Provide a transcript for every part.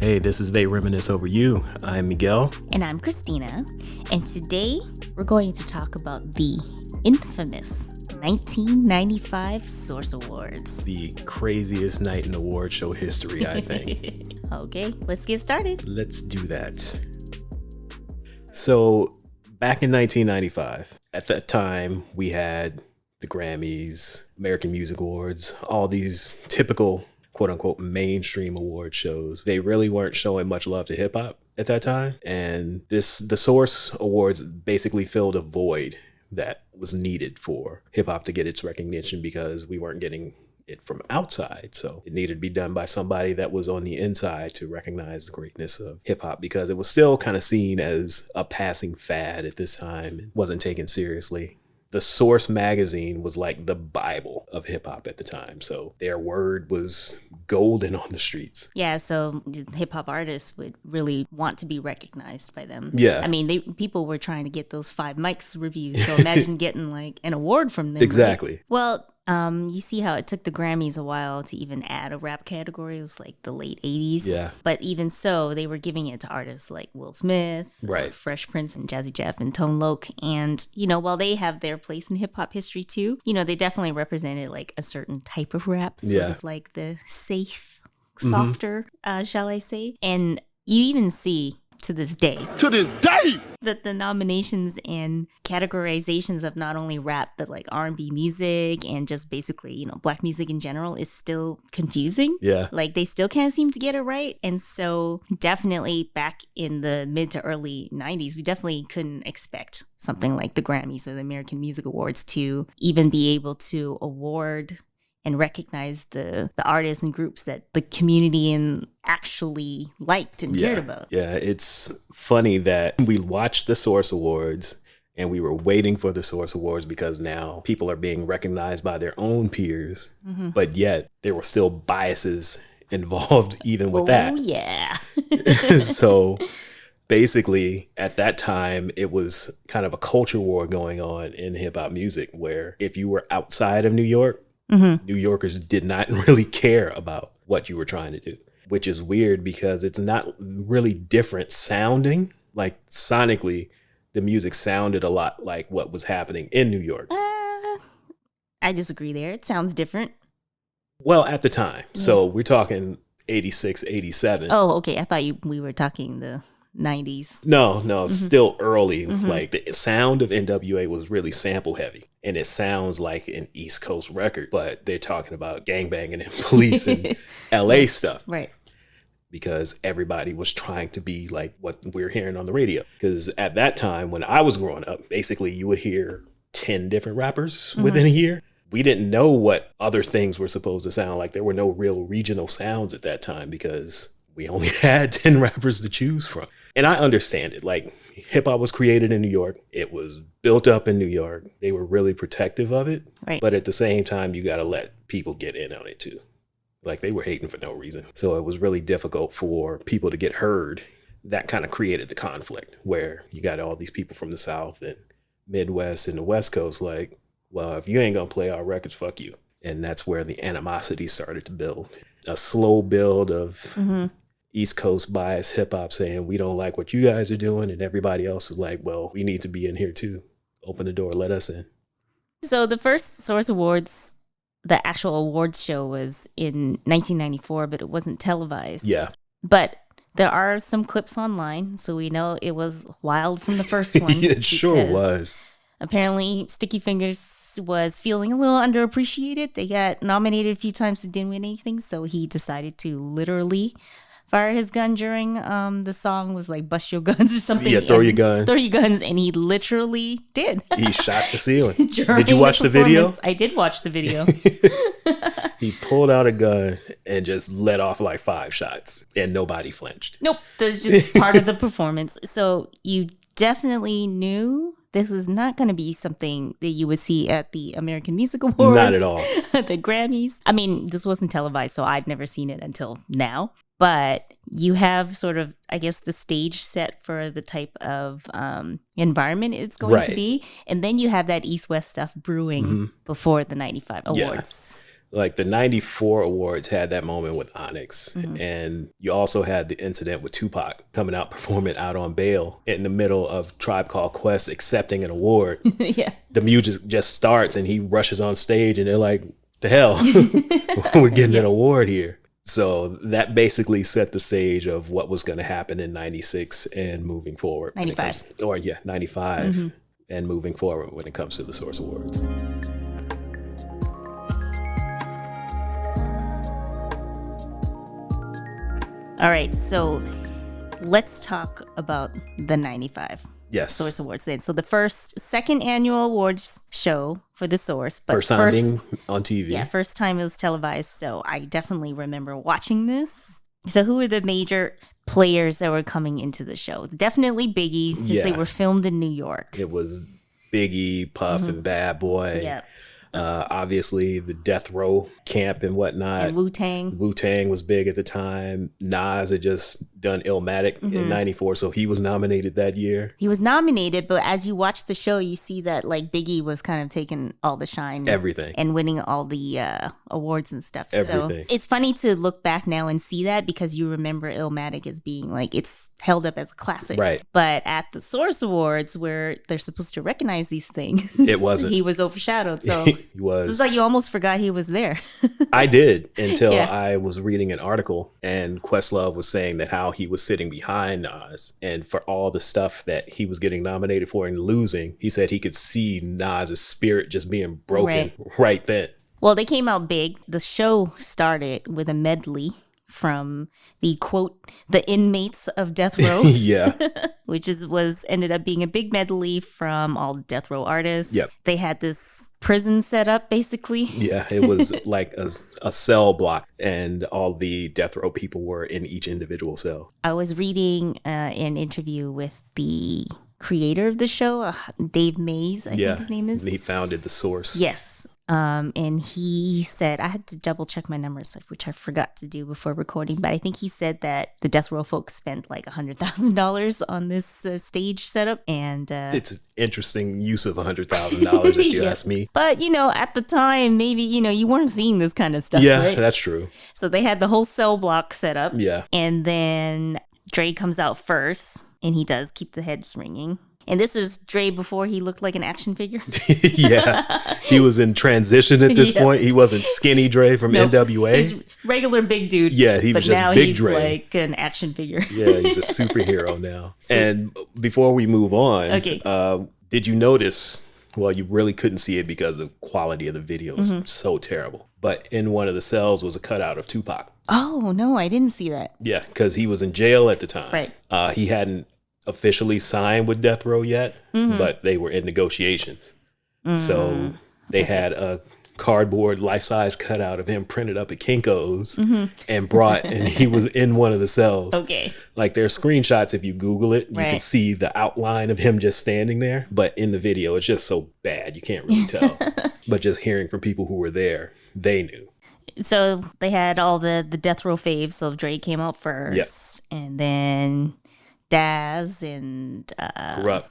Hey, this is They Reminisce Over You. I'm Miguel. And I'm Christina. And today we're going to talk about the infamous 1995 Source Awards. The craziest night in award show history, I think. Okay, let's get started. Let's do that. So, back in 1995, at that time, we had the Grammys, American Music Awards, all these typical quote-unquote mainstream award shows. They really weren't showing much love to hip-hop at that time. And the Source Awards basically filled a void that was needed for hip-hop to get its recognition because we weren't getting it from outside. So it needed to be done by somebody that was on the inside to recognize the greatness of hip-hop, because it was still kind of seen as a passing fad at this time. It wasn't taken seriously. The Source magazine was like the Bible of hip hop at the time. So their word was golden on the streets. Yeah, so hip hop artists would really want to be recognized by them. Yeah. I mean, people were trying to get those 5 mics reviews. So imagine getting like an award from them. Exactly. Right? Well, you see how it took the Grammys a while to even add a rap category. It was like the late 80s. Yeah. But even so, they were giving it to artists like Will Smith, right, Fresh Prince and Jazzy Jeff and Tone Loc. And, while they have their place in hip hop history too, they definitely represented like a certain type of rap, sort of like the safe, softer, shall I say. And you even see to this day that the nominations and categorizations of not only rap but like R&B music and just basically black music in general is still confusing. Yeah, like they still can't seem to get it right. And so definitely back in the mid to early 90s, we definitely couldn't expect something like the Grammys or the American Music Awards to even be able to award and recognize the artists and groups that the community and actually liked and cared about. Yeah, it's funny that we watched the Source Awards and we were waiting for the Source Awards because now people are being recognized by their own peers, but yet there were still biases involved even with that. Oh, yeah. So basically, at that time, it was kind of a culture war going on in hip hop music where if you were outside of New York, New Yorkers did not really care about what you were trying to do, which is weird because it's not really different sounding. Like sonically, the music sounded a lot like what was happening in New York. I disagree there. It sounds different. Well, at the time. Yeah. So we're talking 86, 87. Oh, okay. I thought we were talking the 90s. No, still early. Like the sound of NWA was really sample heavy. And it sounds like an East Coast record, but they're talking about gangbanging and police and LA stuff. Right. Because everybody was trying to be like what we're hearing on the radio. Because at that time, when I was growing up, basically you would hear 10 different rappers within a year. We didn't know what other things were supposed to sound like. There were no real regional sounds at that time because we only had 10 rappers to choose from. And I understand it. Like, hip hop was created in New York. It was built up in New York. They were really protective of it. Right. But at the same time, you got to let people get in on it too. Like, they were hating for no reason. So it was really difficult for people to get heard. That kind of created the conflict where you got all these people from the South and Midwest and the West Coast like, well, if you ain't going to play our records, fuck you. And that's where the animosity started to build. A slow build of East Coast bias hip hop saying we don't like what you guys are doing, and everybody else is like, well, we need to be in here too. Open the door, let us in. So the first Source Awards, the actual awards show, was in 1994, but it wasn't televised. Yeah. But there are some clips online, so we know it was wild from the first one. It sure was. Apparently, Sticky Fingers was feeling a little underappreciated. They got nominated a few times and didn't win anything, so he decided to literally fire his gun during the song was like bust your guns or something. Yeah, throw your guns, and he literally did. He shot the ceiling. Did you watch the video? I did watch the video. He pulled out a gun and just let off like 5 shots and nobody flinched. Nope, that's just part of the performance. So you definitely knew this is not going to be something that you would see at the American Music Awards. Not at all. The Grammys. I mean, this wasn't televised, so I'd never seen it until now. But you have sort of, I guess, the stage set for the type of environment it's going to be. And then you have that East-West stuff brewing before the 95 awards. Like the 94 awards had that moment with Onyx. And you also had the incident with Tupac coming out performing out on bail in the middle of Tribe Called Quest accepting an award. Yeah. The music just starts and he rushes on stage and they're like, the hell, we're getting an award here. So that basically set the stage of what was going to happen in 96 and moving forward. 95. 95 and moving forward when it comes to the Source Awards. All right, so let's talk about the 95 Source Awards then. So the second annual awards show for the Source. But first time being on TV. Yeah, first time it was televised. So I definitely remember watching this. So who were the major players that were coming into the show? Definitely Biggie, since they were filmed in New York. It was Biggie, Puff, and Bad Boy. Yeah. Obviously the Death Row camp and whatnot. And Wu-Tang. Wu-Tang was big at the time. Nas had just done Illmatic in 94, so he was nominated that year. He was nominated, but as you watch the show, you see that like Biggie was kind of taking all the shine. Everything. And winning all the awards and stuff. Everything. So it's funny to look back now and see that because you remember Illmatic as being like, it's held up as a classic. Right. But at the Source Awards, where they're supposed to recognize these things, it wasn't. He was overshadowed. So he was. It was like you almost forgot he was there. I did until I was reading an article and Questlove was saying that how he was sitting behind Nas and for all the stuff that he was getting nominated for and losing, he said he could see Nas's spirit just being broken right then. Well, they came out big. The show started with a medley from the quote, the inmates of Death Row. Yeah. Which was ended up being a big medley from all the Death Row artists. Yep. They had this prison set up basically. Yeah, it was like a cell block and all the Death Row people were in each individual cell. I was reading an interview with the creator of the show, Dave Mays, I think his name is. He founded The Source. Yes. And he said, I had to double check my numbers, which I forgot to do before recording, but I think he said that the Death Row folks spent like $100,000 on this stage setup. And it's an interesting use of $100,000 if you ask me. But, at the time, maybe, you weren't seeing this kind of stuff, yeah, right? That's true. So they had the whole cell block set up. Yeah. And then Dre comes out first, and he does keep the heads ringing. And this is Dre before he looked like an action figure. Yeah. He was in transition at this point. He wasn't skinny Dre from NWA. He's regular big dude. Yeah, he was just now big he's Dre. Like an action figure. Yeah, he's a superhero now. And before we move on, did you notice, well, you really couldn't see it because the quality of the video is so terrible. But in one of the cells was a cutout of Tupac. Oh, no, I didn't see that. Yeah, because he was in jail at the time. Right. He hadn't officially signed with Death Row yet, but they were in negotiations. So they had a cardboard life-size cutout of him printed up at Kinko's and brought, and he was in one of the cells. Okay. Like there's screenshots, if you Google it, you can see the outline of him just standing there. But in the video, it's just so bad, you can't really tell. But just hearing from people who were there, they knew. So they had all the Death Row faves. So Dre came out first, and then Daz and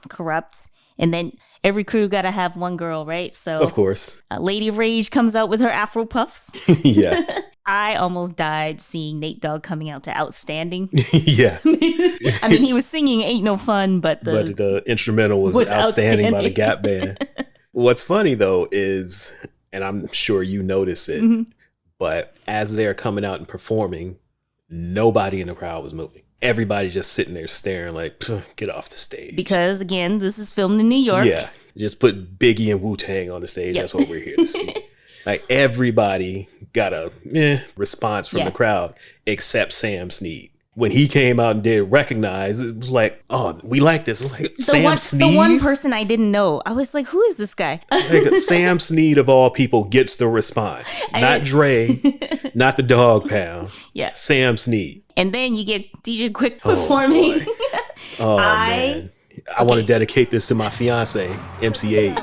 Corrupt. And then every crew got to have one girl, right? So of course, Lady of Rage comes out with her Afro puffs. Yeah. I almost died seeing Nate Dogg coming out to Outstanding. Yeah. I mean, he was singing Ain't No Fun, but the instrumental was outstanding by the Gap Band. What's funny, though, is, and I'm sure you notice it, but as they're coming out and performing, nobody in the crowd was moving. Everybody's just sitting there staring like, get off the stage. Because, again, this is filmed in New York. Yeah. Just put Biggie and Wu-Tang on the stage. Yep. That's what we're here to see. Like, everybody got a response from the crowd except Sam Snead. When he came out and did Recognize, it was like, oh, we like this. Like, Sam Snead? The one person I didn't know, I was like, who is this guy? Like, Sam Snead, of all people, gets the response. Not Dre, not the Dog Pound. Yeah. Sam Snead. And then you get DJ Quick performing. Oh, man. I want to dedicate this to my fiance, MC8.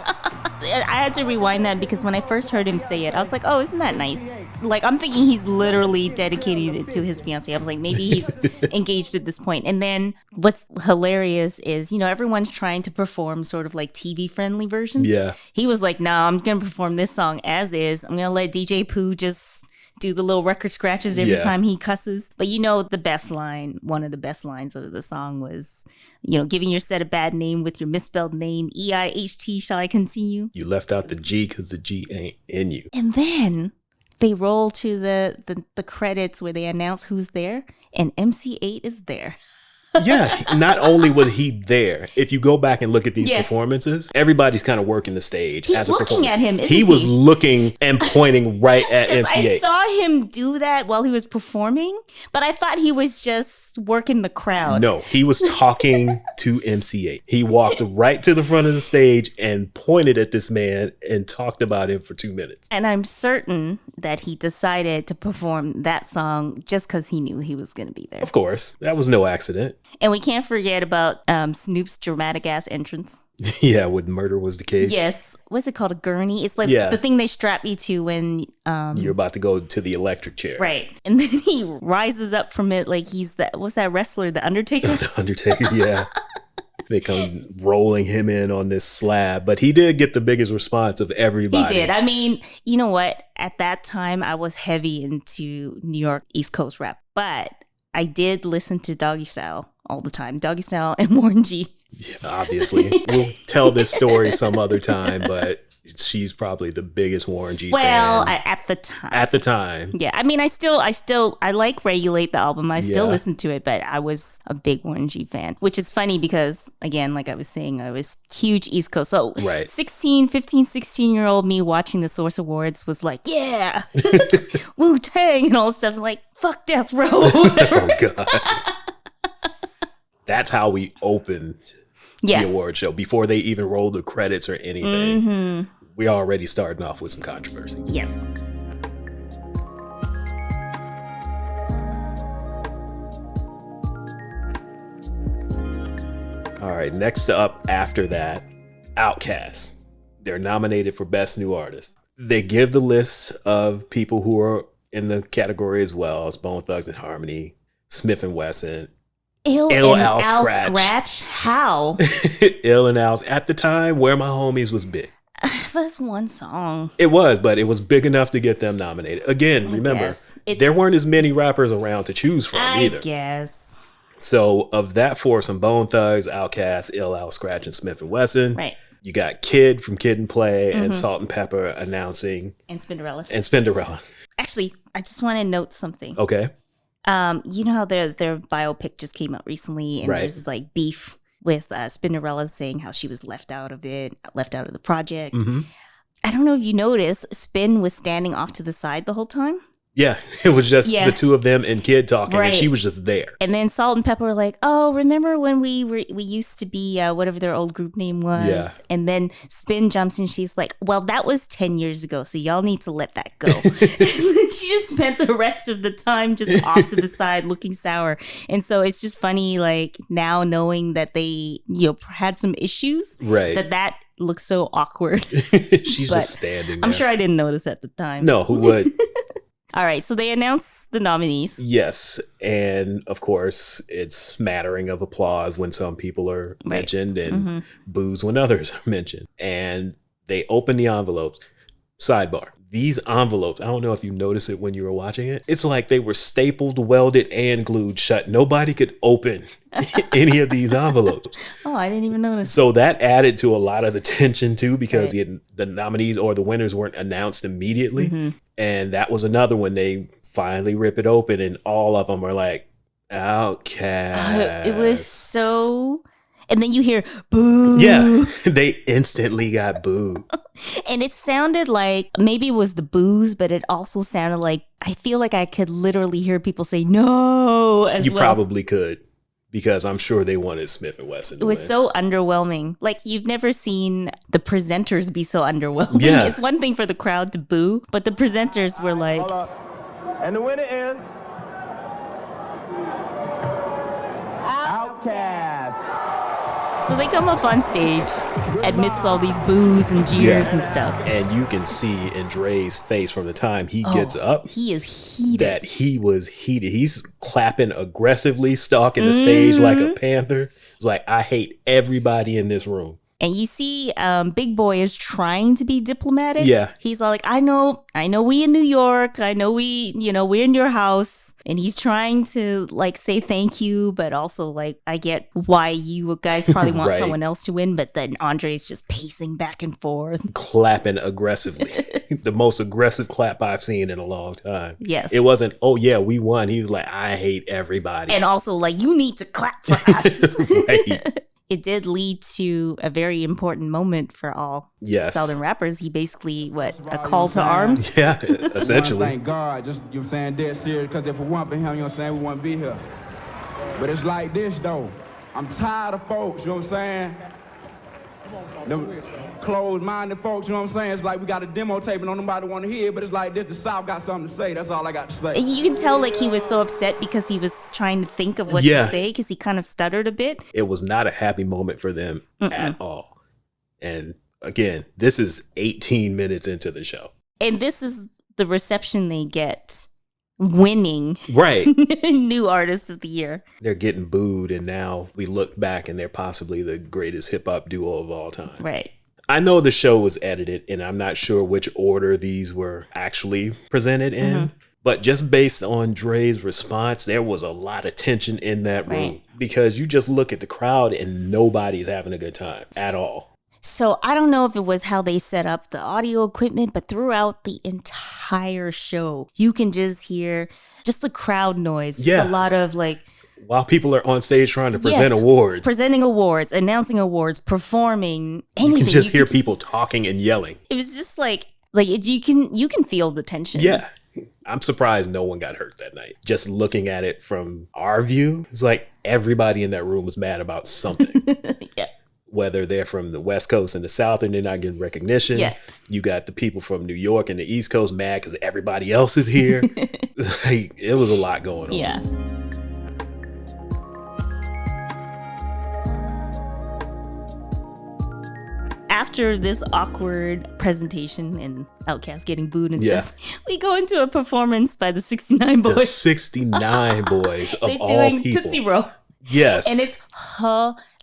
I had to rewind that because when I first heard him say it, I was like, oh, isn't that nice? Like, I'm thinking he's literally dedicating it to his fiancée. I was like, maybe he's engaged at this point. And then what's hilarious is, everyone's trying to perform sort of like TV-friendly versions. Yeah. He was like, nah, I'm going to perform this song as is. I'm going to let DJ Pooh just do the little record scratches every time he cusses. But the best line, one of the best lines of the song was, giving your set a bad name with your misspelled name, EIHT, shall I continue? You left out the G because the G ain't in you. And then they roll to the credits where they announce who's there, and MC8 is there. Yeah, not only was he there, if you go back and look at these performances, everybody's kind of working the stage. He's looking at him, isn't he was looking and pointing right at MC8. I saw him do that while he was performing, but I thought he was just working the crowd. No, he was talking to MC8. He walked right to the front of the stage and pointed at this man and talked about him for 2 minutes. And I'm certain that he decided to perform that song just because he knew he was going to be there. Of course. That was no accident. And we can't forget about Snoop's dramatic ass entrance. Yeah, with Murder Was the Case. Yes. What's it called? A gurney? It's like the thing they strap you to when you're about to go to the electric chair. Right. And then he rises up from it like he's what's that wrestler? The Undertaker? The Undertaker, yeah. They come rolling him in on this slab. But he did get the biggest response of everybody. He did. I mean, you know what? At that time, I was heavy into New York East Coast rap. But I did listen to Doggy Style all the time. Doggy Style and Warren G. Yeah, obviously. We'll tell this story some other time, but she's probably the biggest Warren G fan. Well, at the time. At the time. Yeah. I mean, I like Regulate the album. I still listen to it, but I was a big Warren G fan, which is funny because, again, like I was saying, I was huge East Coast. So 16-year-old me watching the Source Awards was like, yeah, Wu-Tang and all this stuff. I'm like, fuck Death Row. Oh, God. That's how we opened the award show before they even rolled the credits or anything. Mm-hmm. We already starting off with some controversy. Yes. All right, next up after that, Outkast. They're nominated for Best New Artist. They give the list of people who are in the category as well as Bone Thugs and Harmony, Smith and Wesson, Ill and Al Scratch. How? Ill and Al. At the time, Where My Homies was big. That's one song. It was, but it was big enough to get them nominated. Again, remember, there weren't as many rappers around to choose from either. I guess. So of that foursome, Bone Thugs, Outkast, Ill, Al Scratch, and Smith and Wesson. Right. You got Kid from Kid and Play and Salt and Pepper announcing. And Spinderella. Actually, I just want to note something. Okay. You know how their biopic just came out recently, and there's this like beef with Spinderella saying how she was left out of the project. Mm-hmm. I don't know if you noticed, Spin was standing off to the side the whole time. Yeah, it was just the two of them and Kid talking, and she was just there. And then Salt and Pepper were like, "Oh, remember when we used to be whatever their old group name was?" Yeah. And then Spin jumps in, she's like, "Well, that was 10 years ago, so y'all need to let that go." And then she just spent the rest of the time just off to the side, looking sour. And so it's just funny, like now knowing that they had some issues, that looks so awkward. She's just standing there. I'm sure I didn't notice at the time. No, who would? All right, so they announced the nominees. Yes, and of course, it's smattering of applause when some people are mentioned and boos when others are mentioned. And they open the envelopes. Sidebar. These envelopes, I don't know if you noticed it when you were watching it. It's like they were stapled, welded, and glued shut. Nobody could open any of these envelopes. Oh, I didn't even notice. So that added to a lot of the tension too, because the nominees or the winners weren't announced immediately. Mm-hmm. And that was another one. They finally rip it open and all of them are like, Outkast. It was so... And then you hear, boo. Yeah, they instantly got booed. And it sounded like, maybe it was the boos, but it also sounded like, I feel like I could literally hear people say no as well. You probably could, because I'm sure they wanted Smith and Wesson. It was so underwhelming. Like, you've never seen the presenters be so underwhelming. Yeah. It's one thing for the crowd to boo, but the presenters were like... Hold up. And the winner is... Outkast. So they come up on stage amidst all these boos and jeers and stuff. And you can see in Dre's face from the time he gets up. He is heated. That he was heated. He's clapping aggressively, stalking the stage like a panther. It's like, I hate everybody in this room. And you see Big Boy is trying to be diplomatic. Yeah. He's all like, I know we in New York. I know we're in your house. And he's trying to like say thank you, but also like, I get why you guys probably want someone else to win. But then Andre's just pacing back and forth. Clapping aggressively. The most aggressive clap I've seen in a long time. Yes. It wasn't, oh yeah, we won. He was like, I hate everybody. And also like, you need to clap for us. Right. It did lead to a very important moment for all Southern rappers. He basically, a call to arms? Yeah, essentially. Thank God, just, you know what I'm saying, dead serious, because if it weren't for him, you know what I'm saying, we wouldn't be here. But it's like this, though. I'm tired of folks, you know what I'm saying? Them closed-minded folks, you know what I'm saying? It's like we got a demo tape and don't nobody want to hear it, but it's like this, the South got something to say. That's all I got to say. You can tell like he was so upset because he was trying to think of what to say because he kind of stuttered a bit. It was not a happy moment for them at all. And again, this is 18 minutes into the show. And this is the reception they get winning New Artist of the Year. They're getting booed, and now we look back and they're possibly the greatest hip-hop duo of all time. Right. I know the show was edited, and I'm not sure which order these were actually presented in, but just based on Dre's response, there was a lot of tension in that room because you just look at the crowd and nobody's having a good time at all. So I don't know if it was how they set up the audio equipment, but throughout the entire show, you can just hear just the crowd noise. Yeah. A lot of like... While people are on stage trying to present awards. Presenting awards, announcing awards, performing, anything. You can just hear people talking and yelling. It was just like you can feel the tension. Yeah. I'm surprised no one got hurt that night. Just looking at it from our view, it's like everybody in that room was mad about something. Yeah. Whether they're from the West Coast and the South and they're not getting recognition. Yeah. You got the people from New York and the East Coast mad because everybody else is here. It was a lot going on. Yeah. After this awkward presentation and Outkast getting booed and stuff, we go into a performance by the 69 Boys. The 69 Boys of all doing people. Tootsie Roll. Yes. And it's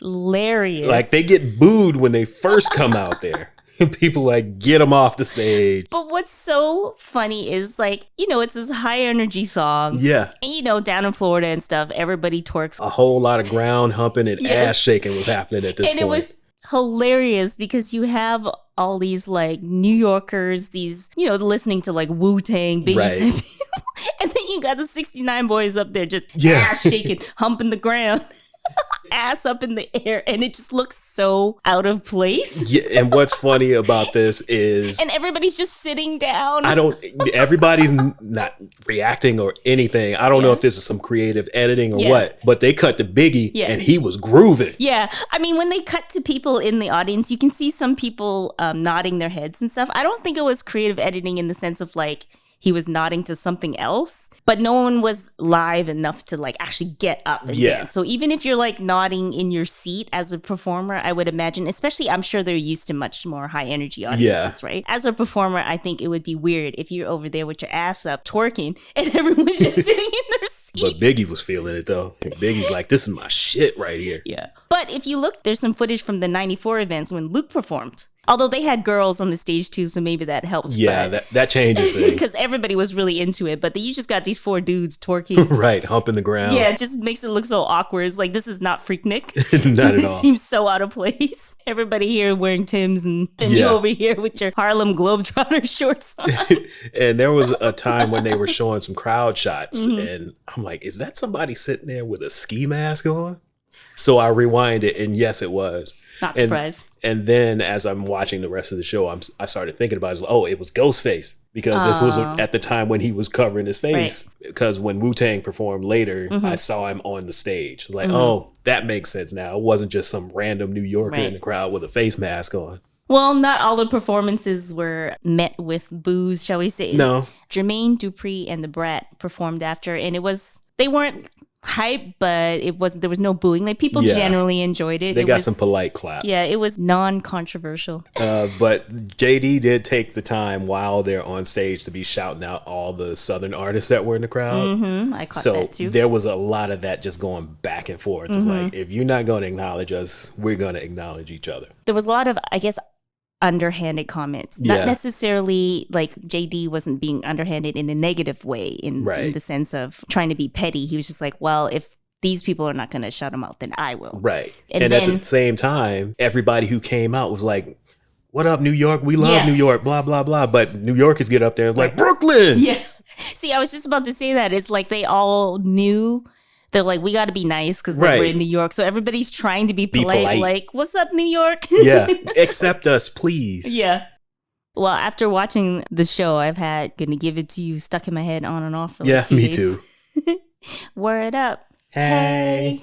hilarious. Like, they get booed when they first come out there. People like, get them off the stage. But what's so funny is like, it's this high energy song. Yeah. And down in Florida and stuff, everybody twerks. A whole lot of ground humping and ass shaking was happening at this point. And it was hilarious because you have all these like New Yorkers, these, listening to like Wu-Tang, Biggie type people. And then you got the 69 Boys up there just ass shaking, humping the ground. Ass up in the air, and it just looks so out of place. Yeah, and what's funny about this is, and everybody's just sitting down. Everybody's not reacting or anything. I don't know if this is some creative editing or what, but they cut to Biggie and he was grooving. Yeah, I mean, when they cut to people in the audience, you can see some people nodding their heads and stuff. I don't think it was creative editing in the sense of like he was nodding to something else, but no one was live enough to like actually get up and dance. So even if you're like nodding in your seat as a performer, I would imagine, especially I'm sure they're used to much more high energy audiences, right? As a performer, I think it would be weird if you're over there with your ass up twerking and everyone's just sitting in their seats. But Biggie was feeling it though. Biggie's like, this is my shit right here. Yeah. But if you look, there's some footage from the 94 events when Luke performed. Although they had girls on the stage too, so maybe that helps. Yeah, that changes things. Because everybody was really into it. But you just got these 4 dudes twerking. Right, humping the ground. Yeah, it just makes it look so awkward. It's like, this is not Freaknik. Not at all. It seems so out of place. Everybody here wearing Timbs and you over here with your Harlem Globetrotter shorts on. And there was a time when they were showing some crowd shots. And I'm like, is that somebody sitting there with a ski mask on? So I rewind it, and yes, it was. Not surprised. And then as I'm watching the rest of the show, I started thinking about it. Like, oh, it was Ghostface. Because this was at the time when he was covering his face. Right. Because when Wu-Tang performed later, I saw him on the stage. Like, oh, that makes sense now. It wasn't just some random New Yorker in the crowd with a face mask on. Well, not all the performances were met with boos, shall we say. No. Jermaine Dupri and the Brat performed after, and they weren't hype, but there was no booing. Like people generally enjoyed it. They got some polite clap. Yeah, it was non-controversial. But JD did take the time while they're on stage to be shouting out all the Southern artists that were in the crowd. I caught that too. So there was a lot of that just going back and forth. It's like, if you're not going to acknowledge us, we're going to acknowledge each other. There was a lot of, I guess, underhanded comments. Not necessarily like JD wasn't being underhanded in a negative way in the sense of trying to be petty. He was just like, well, if these people are not going to shut him out, then I will. Right. And then, at the same time, everybody who came out was like, what up, New York? We love New York, blah, blah, blah. But New Yorkers get up there and like, Brooklyn. Yeah. See, I was just about to say that. It's like they all knew. They're like, we got to be nice because we're in New York. So everybody's trying to be polite. Like, what's up, New York? Yeah. Accept us, please. Yeah. Well, after watching the show, I've had Gonna Give It To You stuck in my head on and off for like 2 me days. too. Word up. Hey.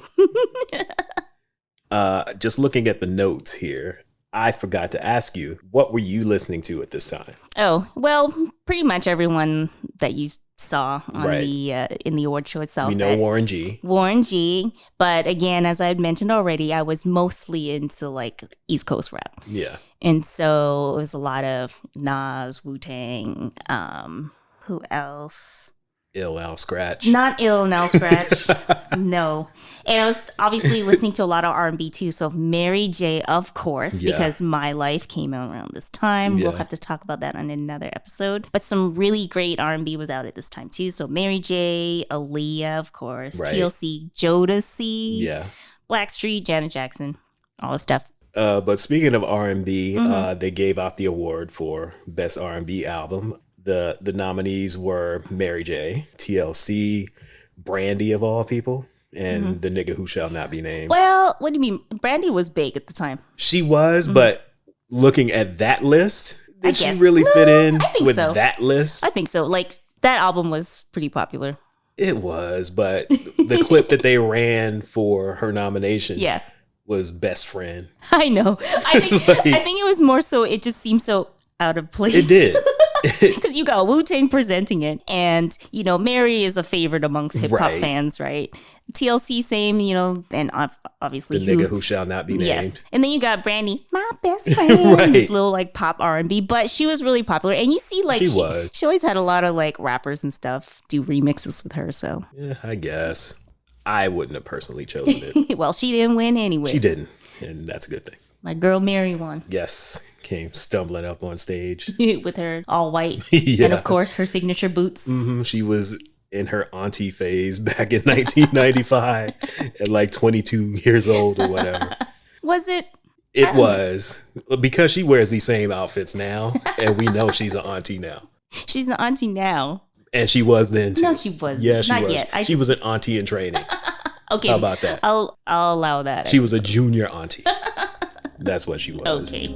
Just looking at the notes here, I forgot to ask you, what were you listening to at this time? Oh, well, pretty much everyone that you saw on the in the award show itself. We know Warren G. Warren G. But again, as I had mentioned already, I was mostly into like East Coast rap. Yeah. And so it was a lot of Nas, Wu-Tang, who else? Ill Al Scratch. Not Ill Al Scratch. No. And I was obviously listening to a lot of R&B too. So Mary J, of course, because My Life came out around this time. We'll have to talk about that on another episode. But some really great R&B was out at this time too. So Mary J, Aaliyah, of course, TLC, Jodeci, Blackstreet, Janet Jackson, all the stuff. But speaking of R&B, they gave out the award for Best R&B Album. The nominees were Mary J, TLC, Brandy of all people, and the nigga who shall not be named. Well, what do you mean? Brandy was big at the time. She was, but looking at that list, did she really fit in with that list? I think so. Like, that album was pretty popular. It was, but the clip that they ran for her nomination was Best Friend. I know. I think it was more so, it just seemed so out of place. It did. Because you got Wu-Tang presenting it, and you know Mary is a favorite amongst hip hop fans, right? TLC, same, you know, and obviously the nigga who shall not be named. Yes, and then you got Brandy, my best friend, this little like pop R&B, but she was really popular, and you see like she always had a lot of like rappers and stuff do remixes with her. So yeah, I guess I wouldn't have personally chosen it. Well, she didn't win anyway. She didn't, and that's a good thing. My girl Mary won. Yes. Came stumbling up on stage with her all white and of course her signature boots. She was in her auntie phase back in 1995 at like 22 years old or whatever. Was it? It was, because she wears these same outfits now, and we know she's an auntie now. She's an auntie now. And she was then too. No, she wasn't. Yeah, she Not was. Yet. She was an auntie in training. Okay. How about that? I'll allow that. She was a junior auntie. That's what she was. Okay.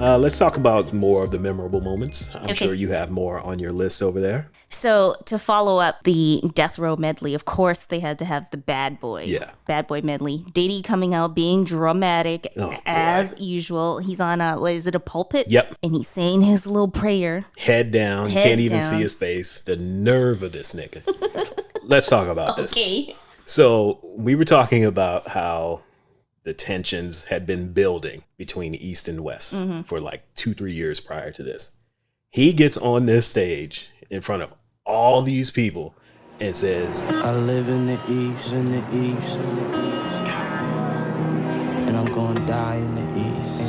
Let's talk about more of the memorable moments. I'm sure you have more on your list over there. So to follow up the Death Row medley, of course, they had to have the Bad Boy. Yeah. Bad Boy medley. Diddy coming out being dramatic as usual. He's on what is it, a pulpit? Yep. And he's saying his little prayer. Head down. You can't even see his face. The nerve of this nigga. Let's talk about this. Okay. So we were talking about how the tensions had been building between East and West for like 2-3 years prior to this. He gets on this stage in front of all these people and says, I live in the East, in the East, in the East, and I'm gonna die in the East.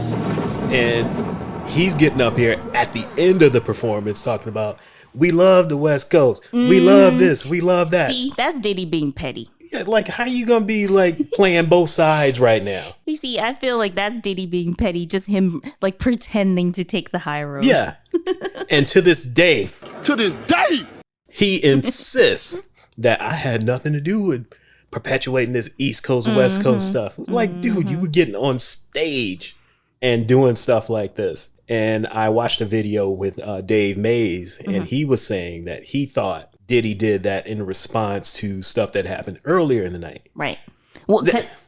And he's getting up here at the end of the performance talking about, we love the West Coast. We love this. We love that. See, that's Diddy being petty. Yeah, like, how you gonna be like playing both sides right now? You see, I feel like that's Diddy being petty, just him like pretending to take the high road. Yeah. And to this day, he insists that I had nothing to do with perpetuating this East Coast, West Coast stuff. Like, dude, you were getting on stage and doing stuff like this. And I watched a video with Dave Mays, and he was saying that he thought Diddy did that in response to stuff that happened earlier in the night. Right. Well,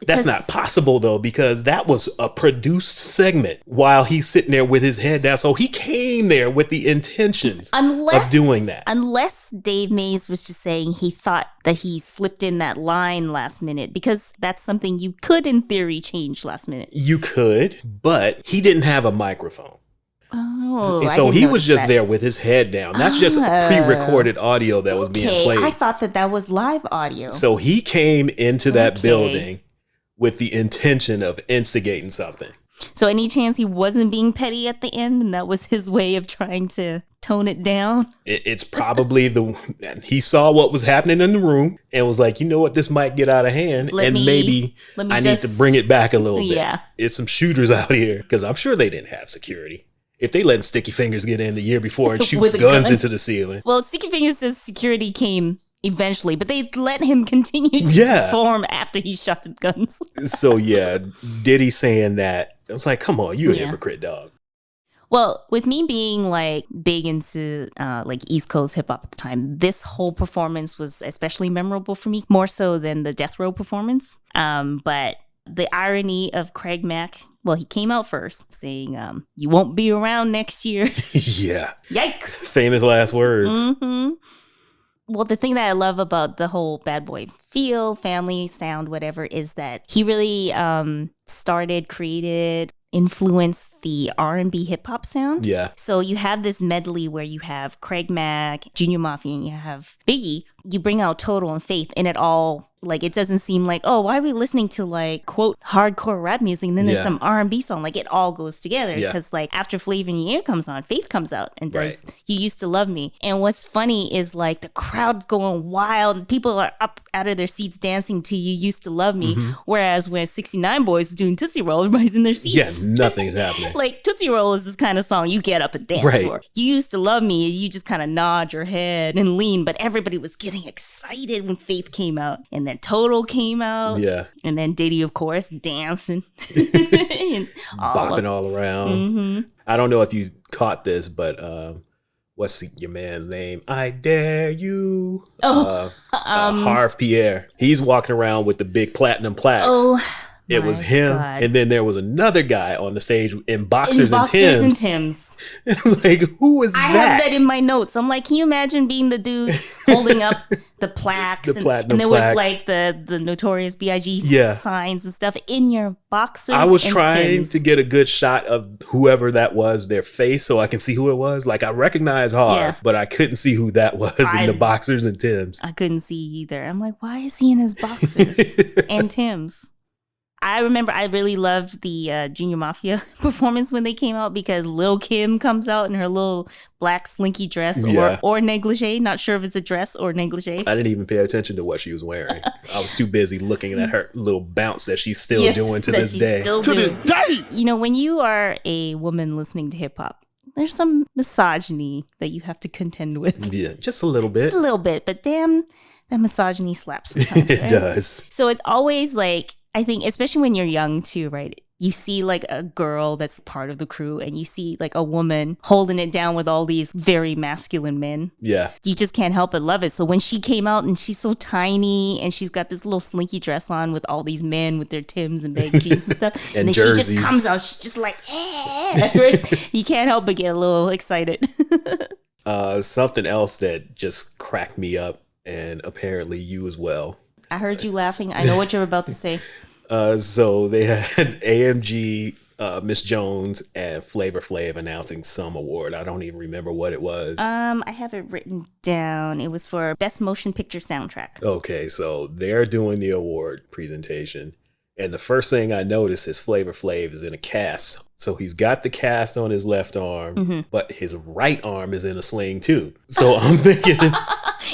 That's not possible, though, because that was a produced segment while he's sitting there with his head down. So he came there with the intentions of doing that. Unless Dave Mays was just saying he thought that he slipped in that line last minute, because that's something you could, in theory, change last minute. You could, but he didn't have a microphone. Oh, so he was just there with his head down. That's just pre-recorded audio that was being played. I thought that was live audio. So he came into that building with the intention of instigating something. So any chance he wasn't being petty at the end, and that was his way of trying to tone it down? It's probably he saw what was happening in the room and was like, you know what, this might get out of hand, maybe I need to bring it back a little bit. Yeah. It's some shooters out here, because I'm sure they didn't have security. If they let Sticky Fingers get in the year before and shoot guns into the ceiling. Well, Sticky Fingers says security came eventually, but they let him continue to perform after he shot the guns. So yeah, Diddy saying that, I was like, come on, you a hypocrite, dog. Well, with me being like big into like East Coast hip hop at the time, this whole performance was especially memorable for me, more so than the Death Row performance. But the irony of Craig Mack, well, he came out first saying, you won't be around next year. Yeah. Yikes. Famous last words. Mm-hmm. Well, the thing that I love about the whole Bad Boy feel, family, sound, whatever, is that he really created, influenced the R&B hip hop sound. Yeah. So you have this medley where you have Craig Mack, Junior Mafia, and you have Biggie. You bring out Total and Faith, and it all, like, it doesn't seem like, oh, why are we listening to, like, quote, hardcore rap music, and then there's some R&B song. Like, it all goes together, because, like, after Flavor in Your Ear comes on, Faith comes out and does You Used to Love Me. And what's funny is, like, the crowd's going wild, and people are up out of their seats dancing to You Used to Love Me, whereas when 69 Boys is doing Tootsie Roll, everybody's in their seats. Yeah, nothing's happening. Like, Tootsie Roll is this kind of song you get up and dance for. You Used to Love Me, you just kind of nod your head and lean, but everybody was getting excited when Faith came out, and then Total came out, and then Diddy, of course, dancing, and bopping all around. I don't know if you caught this, but what's your man's name? I Dare You. Harv Pierre. He's walking around with the big platinum plaques. It was him, and then there was another guy on the stage in boxers and Timbs. It was like, who is that? I have that in my notes. I'm like, can you imagine being the dude holding up the plaques, and there was like the Notorious B.I.G. signs and stuff in your boxers? I was trying to get a good shot of whoever that was, their face, so I can see who it was. Like, I recognize Harv, but I couldn't see who that was in the boxers and Timbs. I couldn't see either. I'm like, why is he in his boxers and Timbs? I remember I really loved the Junior Mafia performance when they came out, because Lil' Kim comes out in her little black slinky dress or negligee. Not sure if it's a dress or negligee. I didn't even pay attention to what she was wearing. I was too busy looking at her little bounce that she's still doing to this day. You know, when you are a woman listening to hip hop, there's some misogyny that you have to contend with. Yeah, just a little bit. Just a little bit, but damn, that misogyny slaps sometimes. It does. So it's always like, I think, especially when you're young too, right? You see like a girl that's part of the crew, and you see like a woman holding it down with all these very masculine men. Yeah. You just can't help but love it. So when she came out, and she's so tiny, and she's got this little slinky dress on with all these men with their Timbs and baggy jeans and stuff. And then jerseys. She just comes out, she's just like, you can't help but get a little excited. Something else that just cracked me up, and apparently you as well. I heard you laughing. I know what you're about to say. So they had AMG, Miss Jones, and Flavor Flav announcing some award. I don't even remember what it was. I have it written down. It was for Best Motion Picture Soundtrack. Okay, so they're doing the award presentation, and the first thing I noticed is Flavor Flav is in a cast. So he's got the cast on his left arm, but his right arm is in a sling too. So I'm thinking,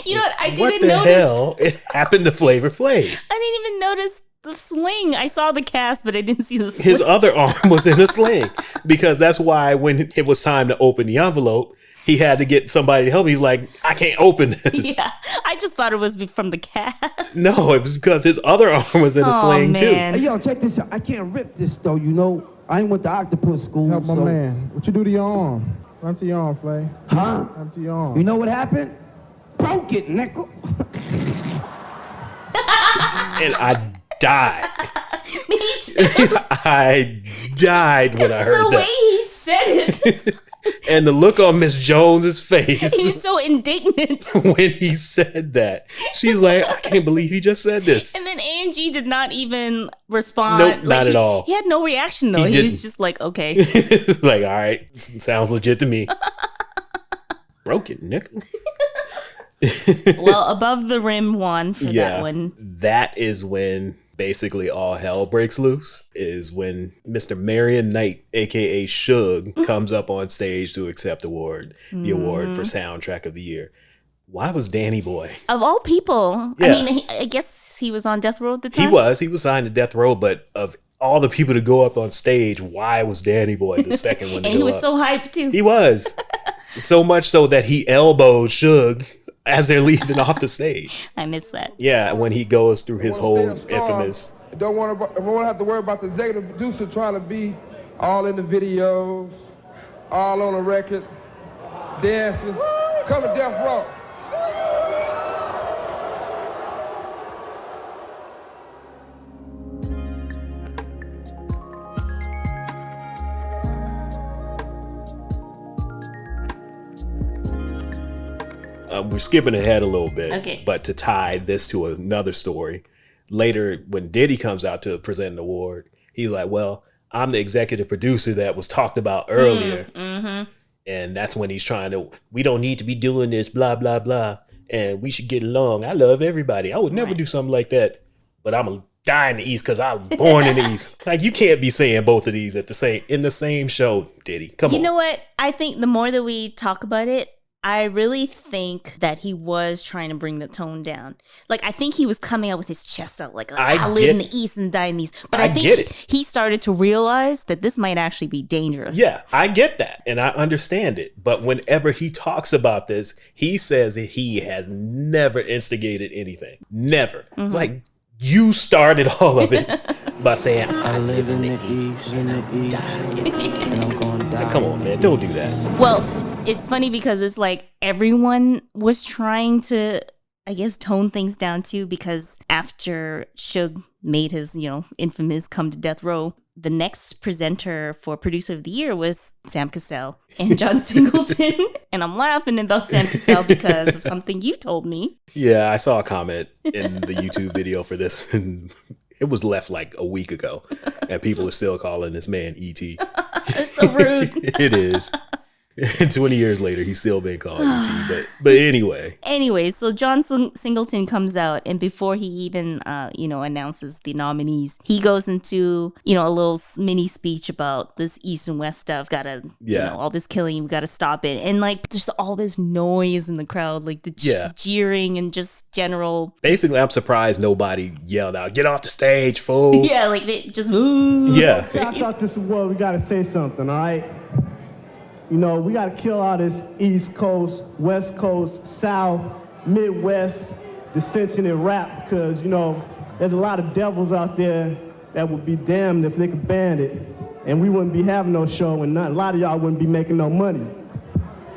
you know what? I didn't what the notice. hell it happened to Flavor Flav? I didn't even notice the sling. I saw the cast, but I didn't see the sling. His other arm was in a sling, because that's why when it was time to open the envelope, he had to get somebody to help. He's like, I can't open this. Yeah, I just thought it was from the cast. No, it was because his other arm was in a sling too. Hey, yo, check this out. I can't rip this though, you know. I ain't went to octopus school. Help my man. What you do to your arm? Run to your arm, Flay. Huh? Run to your arm. You know what happened? Broke it, nickel. And I died. Me too. I died when I heard the that. way he said it. And the look on Miss Jones's face. He's so indignant. When he said that. She's like, I can't believe he just said this. And then AMG did not even respond. Nope, not at all. He had no reaction though. He was just like, okay. It's like, all right, sounds legit to me. Broke it, nickel. Well, Above the Rim won for that one. That is when basically all hell breaks loose, is when Mr. Marion Knight, aka Suge, comes up on stage to accept the award for Soundtrack of the Year. Why was Danny Boy? Of all people, Yeah. I mean, I guess he was on death row at the time. He was signed to death row, but of all the people to go up on stage, why was Danny Boy the second one to And go he was up? so hyped too. He was. So much so that he elbowed Suge as they're leaving off the stage. I miss that. Yeah, when he goes through his whole infamous... Don't want to have to worry about the executive producer trying to be all in the videos, all on the record, dancing. Come to Death Row. We're skipping ahead a little bit, Okay. But to tie this to another story, later when Diddy comes out to present an award, he's like, well, I'm the executive producer that was talked about earlier. And that's when he's trying to, we don't need to be doing this, blah, blah, blah. And we should get along. I love everybody. I would never do something like that. But I'm a die in the East because I was born in the East. Like, you can't be saying both of these in the same show, Diddy. Come on. You know what? I think the more that we talk about it, I really think that he was trying to bring the tone down. Like, I think he was coming out with his chest out, like, I live in the East and die in the East. But I think he started to realize that this might actually be dangerous. Yeah, I get that. And I understand it. But whenever he talks about this, he says that he has never instigated anything. Never. It's like, you started all of it by saying, I live in the East and I'm dying. And I'm going to die. Come on, man. Don't do that. Well, it's funny because it's like everyone was trying to, I guess, tone things down too, because after Suge made his, infamous Come to Death Row, the next presenter for Producer of the Year was Sam Cassell and John Singleton. And I'm laughing about Sam Cassell because of something you told me. Yeah, I saw a comment in the YouTube video for this, and it was left like a week ago. And people are still calling this man E.T. It's so rude. It is. 20 years later, he's still being called E.T. But anyway. Anyway, so John Singleton comes out, and before he even, announces the nominees, he goes into, a little mini speech about this East and West stuff. Gotta, all this killing, we gotta stop it. And like, there's all this noise in the crowd, like the jeering and just general. Basically, I'm surprised nobody yelled out, "Get off the stage, fool!" Yeah, like they just ooh. Yeah. Pass out this award, we gotta say something, all right? We got to kill all this East Coast, West Coast, South, Midwest dissension in rap because, there's a lot of devils out there that would be damned if they could ban it. And we wouldn't be having no show and a lot of y'all wouldn't be making no money.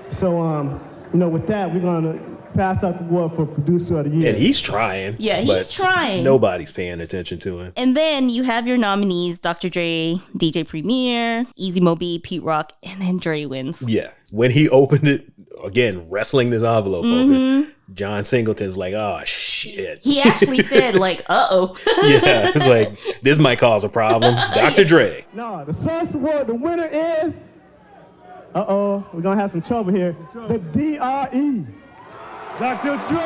So, with that, we're going to pass out the award for Producer of the Year. And he's trying. Yeah, he's trying. Nobody's paying attention to him. And then you have your nominees, Dr. Dre, DJ Premier, Easy Mo Bee, Pete Rock, and then Dre wins. Yeah. When he opened it, again, wrestling this envelope open, John Singleton's like, oh, shit. He actually said, like, uh-oh. Yeah, it's like, this might cause a problem. Dr. Dre. No, the Source Award, the winner is, we're going to have some trouble here, the DRE. Dr. Dre!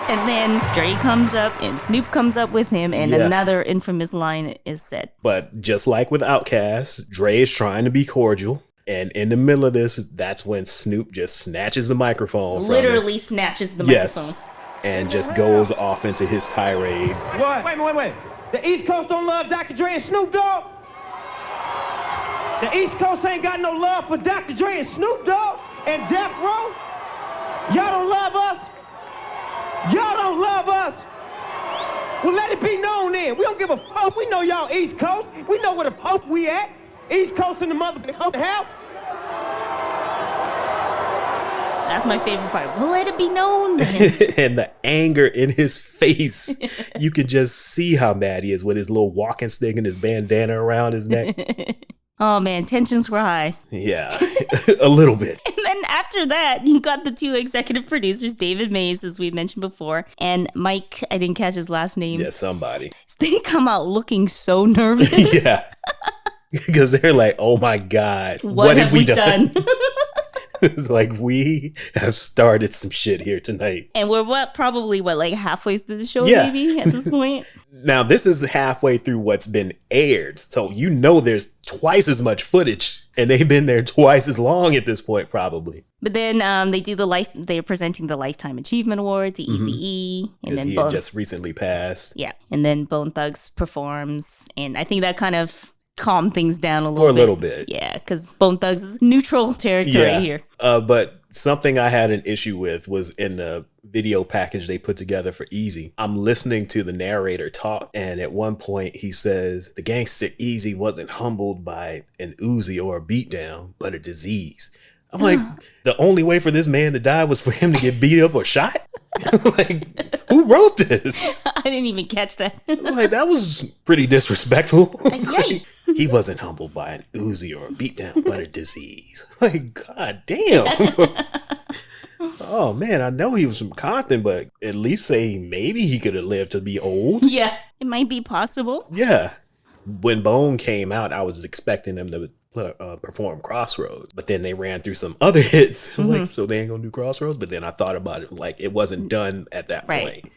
And then Dre comes up and Snoop comes up with him and another infamous line is said. But just like with Outkast, Dre is trying to be cordial. And in the middle of this, that's when Snoop just snatches the microphone Literally snatches the microphone. And just goes off into his tirade. What? Wait. The East Coast don't love Dr. Dre and Snoop Dogg? The East Coast ain't got no love for Dr. Dre and Snoop Dogg and Death Row? Y'all don't love us? Y'all don't love us? Well, let it be known then. We don't give a fuck. We know y'all East Coast. We know where the fuck we at. East Coast in the motherfucking house. That's my favorite part. We'll let it be known. And the anger in his face, you can just see how mad he is with his little walking stick and his bandana around his neck. Oh man, tensions were high. Yeah, a little bit. And then after that, you got the two executive producers, David Mays, as we mentioned before, and Mike, I didn't catch his last name. Yeah, somebody. They come out looking so nervous. Yeah. Because they're like, oh my God, what have we done? It's like, we have started some shit here tonight. And we're probably like halfway through the show, Yeah. maybe, at this point? Now, this is halfway through what's been aired. So, there's twice as much footage. And they've been there twice as long at this point, probably. But then they're presenting the Lifetime Achievement Awards, the Eazy-E. And then he had just recently passed. Yeah. And then Bone Thugs performs. And I think that kind of calm things down a little bit. For a little bit. Yeah, because Bone Thugs is neutral territory here. But something I had an issue with was in the video package they put together for Eazy. I'm listening to the narrator talk, and at one point he says, the gangster Eazy wasn't humbled by an Uzi or a beatdown, but a disease. I'm like, the only way for this man to die was for him to get beat up or shot? Like, who wrote this? I didn't even catch that. Like, that was pretty disrespectful. Yay. He wasn't humbled by an Uzi or a beatdown, but a disease. Like, God damn. Oh, man, I know he was from Compton, but at least say maybe he could have lived to be old. Yeah, it might be possible. Yeah. When Bone came out, I was expecting them to perform Crossroads, but then they ran through some other hits. I was like, so they ain't gonna do Crossroads? But then I thought about it, like, it wasn't done at that point.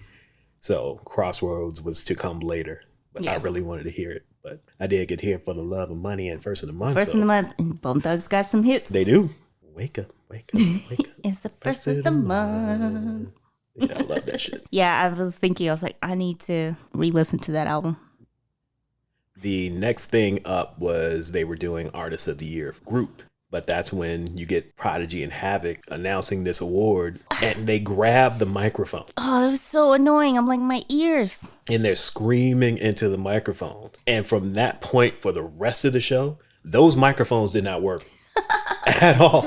So Crossroads was to come later, but I really wanted to hear it. But I did get here for the love of money and First of the Month. First of the month, and Bone Thugs got some hits. They do. Wake up, wake up, wake up. It's the first of the month. Yeah, I love that shit. Yeah, I was like, I need to re-listen to that album. The next thing up was they were doing Artist of the Year group. But that's when you get Prodigy and Havoc announcing this award, and they grab the microphone. Oh, it was so annoying. I'm like, my ears. And they're screaming into the microphones. And from that point for the rest of the show, those microphones did not work at all.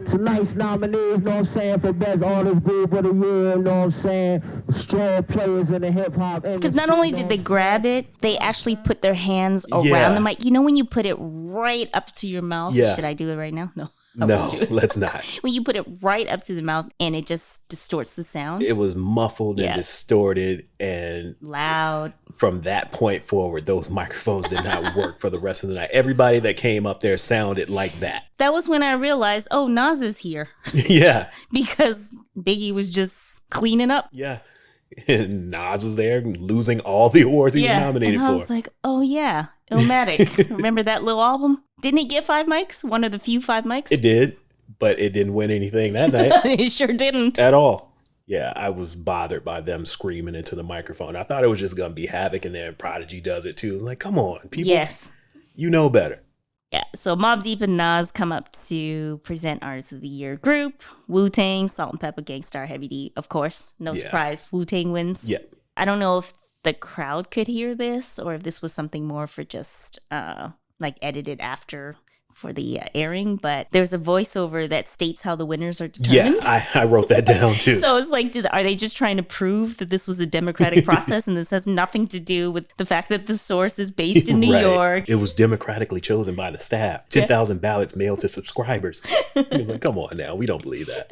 Tonight's nominees, know what I'm saying, for Best Artist Group of the Year, know what I'm saying, strong players in the hip-hop industry. Because not only did they grab it, they actually put their hands around the mic. You know when you put it right up to your mouth? Yeah. Should I do it right now? No. No, let's not. When you put it right up to the mouth and it just distorts the sound. It was muffled and distorted, and loud. From that point forward, those microphones did not work for the rest of the night. Everybody that came up there sounded like that. That was when I realized, oh, Nas is here. Yeah. Because Biggie was just cleaning up. Yeah. And Nas was there losing all the awards he was nominated for. I was like, oh yeah, Illmatic. Remember that little album? Didn't it get 5 mics? One of the few 5 mics? It did, but it didn't win anything that night. It sure didn't. At all. Yeah, I was bothered by them screaming into the microphone. I thought it was just going to be Havoc, and then Prodigy does it too. Like, come on, people. Yes. You know better. Yeah, so Mobb Deep and Nas come up to present Artist of the Year group. Wu-Tang, Salt and Pepper, Gangstar, Heavy D, of course. No surprise, Wu-Tang wins. Yeah. I don't know if the crowd could hear this or if this was something more for just like edited after for the airing, but there's a voiceover that states how the winners are determined. Yeah, I wrote that down too. So it's like, are they just trying to prove that this was a democratic process and this has nothing to do with the fact that the source is based in New York? It was democratically chosen by the staff. 10,000 ballots mailed to subscribers. Like, come on now, we don't believe that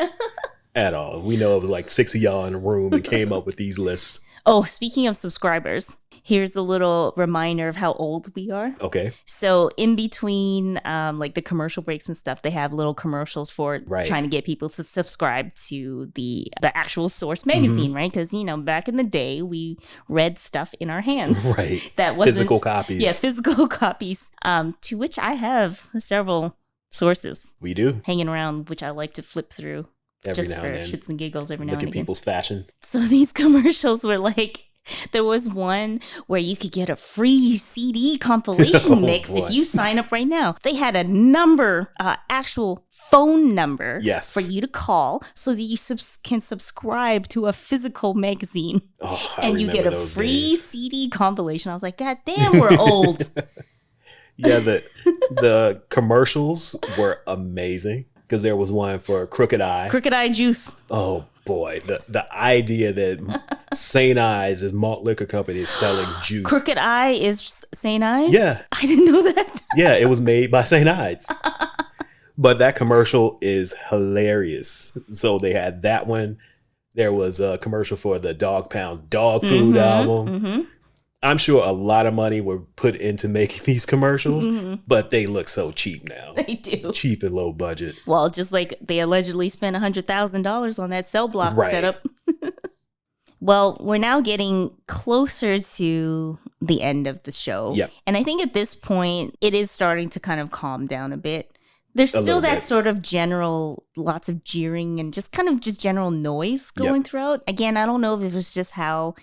at all. We know it was like 6 of y'all in a room and came up with these lists. Oh, speaking of subscribers, here's a little reminder of how old we are. Okay. So in between like the commercial breaks and stuff, they have little commercials for trying to get people to subscribe to the actual source magazine, right? Because, you know, back in the day, we read stuff in our hands. Right. That wasn't physical copies. Yeah, physical copies, to which I have several sources. We do. Hanging around, which I like to flip through. Every just now for and then. shits and giggles every now and Look again. at people's fashion. So these commercials were like, there was one where you could get a free CD compilation mix if you sign up right now. They had a number, actual phone number for you to call so that you can subscribe to a physical magazine. Oh, and you get a free CD compilation. I was like, God damn, we're old. Yeah, the commercials were amazing. Because there was one for Crooked Eye. Crooked Eye Juice. Oh boy, the idea that St. Ives, malt liquor company, is selling juice. Crooked Eye is St. Ives? Yeah. I didn't know that. Yeah, it was made by St. Ives. But that commercial is hilarious. So they had that one. There was a commercial for the Dog Pound's dog food album. I'm sure a lot of money were put into making these commercials, but they look so cheap now. They do. Cheap and low budget. Well, just like they allegedly spent $100,000 on that cell block setup. Well, we're now getting closer to the end of the show. Yep. And I think at this point, it is starting to kind of calm down a bit. There's still that sort of general, lots of jeering and just kind of just general noise going throughout. Again, I don't know if it was just how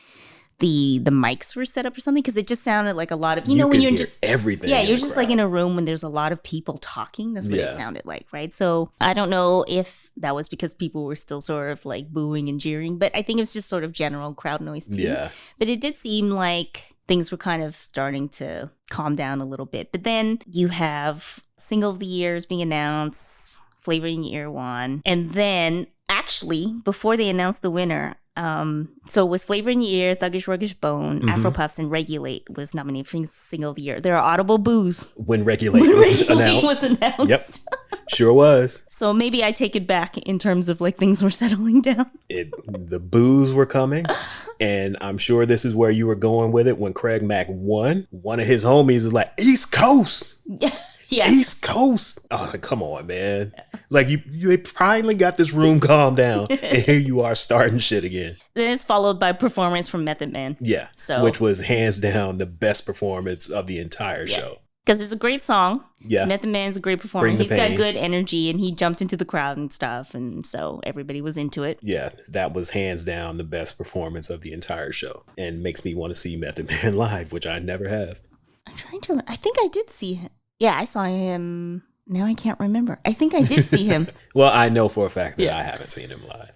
the mics were set up or something, because it just sounded like a lot of, you know, when you're just everything. Yeah, you're just like in a room when there's a lot of people talking. That's what it sounded like, right? So I don't know if that was because people were still sort of like booing and jeering, but I think it was just sort of general crowd noise too. Yeah. But it did seem like things were kind of starting to calm down a little bit. But then you have Single of the Years being announced, Flavor in Your Ear won, and then actually before they announced the winner, so it was Flavor in Your Ear, Thuggish Ruggish Bone, Afro Puffs, and Regulate was nominated for Single of the Year. There are audible boos when Regulate was announced. Yep, sure was. So maybe I take it back in terms of like things were settling down. The boos were coming, and I'm sure this is where you were going with it when Craig Mack won. One of his homies is like, East Coast. Yeah. East Coast. Oh, come on, man. It's like they finally got this room calmed down, and here you are starting shit again. Then it's followed by performance from Method Man. Yeah. So, which was hands down the best performance of the entire show. Because it's a great song. Yeah. Method Man's a great performer. He's got good energy, and he jumped into the crowd and stuff, and so everybody was into it. Yeah, that was hands down the best performance of the entire show, and makes me want to see Method Man live, which I never have. I'm trying to remember. I think I did see him. Yeah, I saw him. Now I can't remember. I think I did see him. Well, I know for a fact that I haven't seen him live.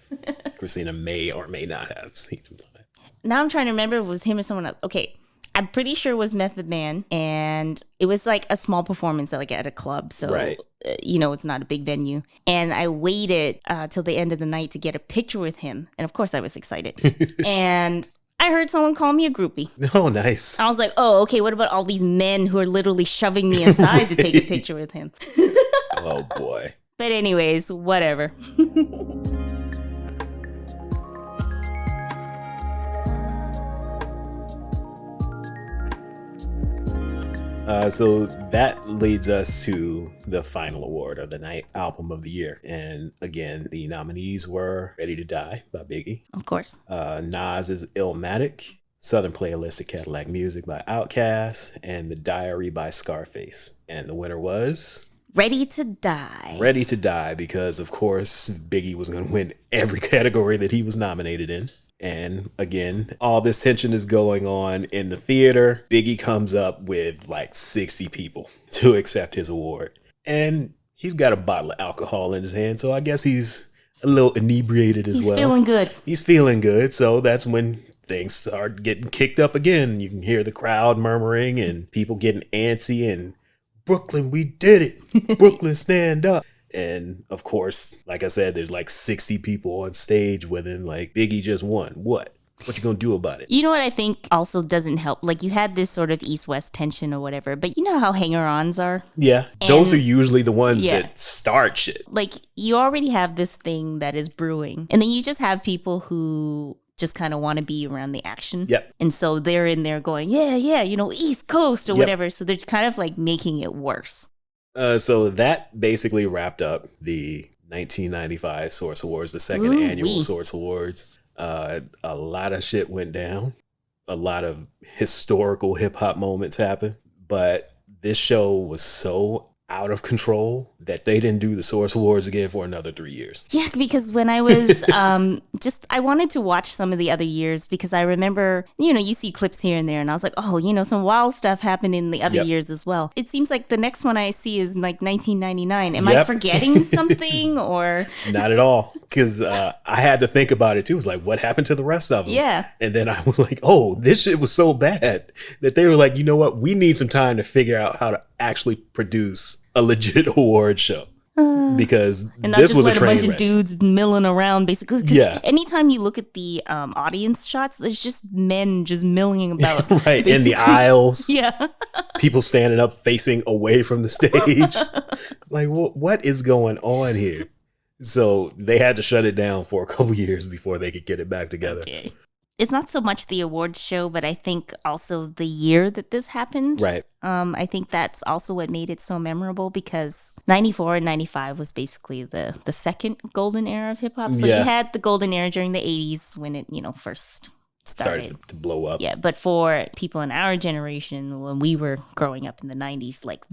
Christina may or may not have seen him live. Now I'm trying to remember if it was him or someone else. Okay, I'm pretty sure it was Method Man, and it was like a small performance like at a club. So, you know, it's not a big venue. And I waited till the end of the night to get a picture with him. And of course I was excited. And I heard someone call me a groupie. Oh, nice. I was like, oh, okay, what about all these men who are literally shoving me aside to take a picture with him? Oh, boy. But anyways, whatever. So that leads us to the final award of the night, Album of the Year. And again, the nominees were Ready to Die by Biggie. Of course. Nas's Illmatic, Southern Playlist of Cadillac Music by Outkast, and The Diary by Scarface. And the winner was Ready to Die. Ready to Die, because of course Biggie was going to win every category that he was nominated in. And again, all this tension is going on in the theater. Biggie comes up with like 60 people to accept his award. And he's got a bottle of alcohol in his hand, so I guess he's a little inebriated as well. He's feeling good. He's feeling good, so that's when things start getting kicked up again. You can hear the crowd murmuring and people getting antsy and, Brooklyn, we did it. Brooklyn, stand up. And of course, like I said, there's like 60 people on stage with him. Like, Biggie just won. What you gonna do about it? You know what I think also doesn't help? Like, you had this sort of East-West tension or whatever, but you know how hanger-ons are? Yeah, those are usually the ones that start shit. Like, you already have this thing that is brewing, and then you just have people who just kind of want to be around the action. Yep. And so they're in there going, yeah, you know, East Coast or whatever. So they're kind of like making it worse. So that basically wrapped up the 1995 Source Awards, the second annual Source Awards. A lot of shit went down. A lot of historical hip hop moments happened. But this show was so out of control that they didn't do the Source Awards again for another 3 years. Yeah, because when I was I wanted to watch some of the other years because I remember, you know, you see clips here and there and I was like, oh, you know, some wild stuff happened in the other years as well. It seems like the next one I see is like 1999. Am I forgetting something or? Not at all. Because I had to think about it too. It was like, what happened to the rest of them? Yeah. And then I was like, oh, this shit was so bad that they were like, you know what? We need some time to figure out how to actually produce a legit award show. because and not this just was a like a train bunch wreck. of dudes milling around, basically. 'Cause Yeah. anytime you look at the audience shots, there's just men just milling about. Right, in the basically. aisles. Yeah. People standing up facing away from the stage. Like, what is going on here? So they had to shut it down for a couple years before they could get it back together. Okay. It's not so much the awards show, but I think also the year that this happened. Right. I think that's also what made it so memorable, because 94 and 95 was basically the second golden era of hip hop. So Yeah. you had the golden era during the 80s when it, first started. To blow up. Yeah, but for people in our generation, when we were growing up in the 90s, like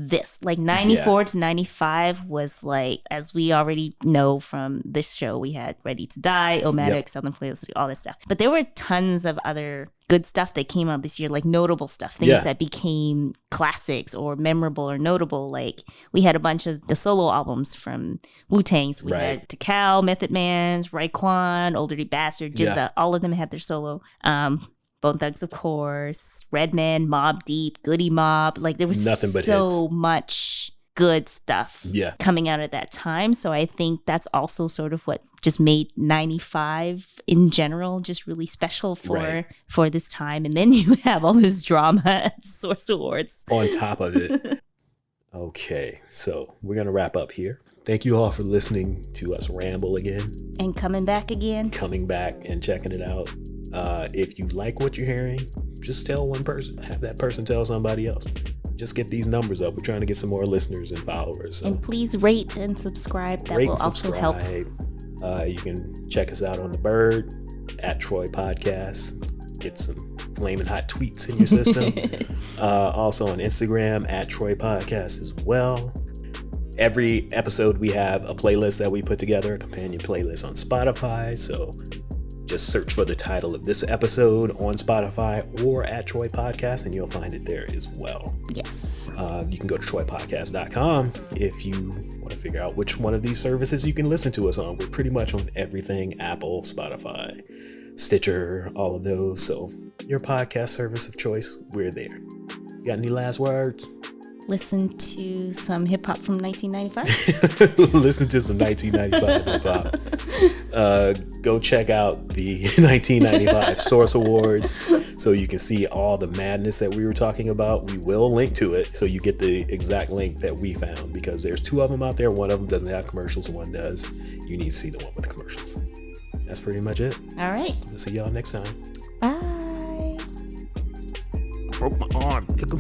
94 to 95 was like, as we already know from this show, we had Ready to Die, Omatic, Southern Playlist, all this stuff. But there were tons of other good stuff that came out this year, like notable stuff, things that became classics or memorable or notable. Like we had a bunch of the solo albums from Wu-Tang. So we had Tikal, Method Man's, Raekwon, Old Dirty Bastard, GZA. All of them had their solo. Bone Thugs, of course, Redman, Mobb Deep, Goody Mob. Like there was nothing but so hits. much good stuff coming out at that time. So I think that's also sort of what just made 95 in general just really special for this time. And then you have all this drama at Source Awards on top of it. Okay, so we're gonna wrap up here. Thank you all for listening to us ramble again and coming back and checking it out. If you like what you're hearing, just tell one person, have that person tell somebody else. Just get these numbers up. We're trying to get some more listeners and followers. So. And please rate and subscribe. That will also help. You can check us out on the Bird at Troy Podcast. Get some flaming hot tweets in your system. Also on Instagram at Troy Podcast as well. Every episode we have a playlist that we put together, a companion playlist on Spotify. So just search for the title of this episode on Spotify or at Troy Podcast, and you'll find it there as well. Yes. You can go to troypodcast.com if you want to figure out which one of these services you can listen to us on. We're pretty much on everything: Apple, Spotify, Stitcher, all of those. So your podcast service of choice, we're there. You got any last words? Listen to some hip hop from 1995. Listen to some 1995 hip hop. Go check out the 1995 Source Awards so you can see all the madness that we were talking about. We will link to it so you get the exact link that we found, because there's two of them out there. One of them doesn't have commercials, one does. You need to see the one with the commercials. That's pretty much it. All right. We'll see y'all next time. Bye. I broke my arm, nigga.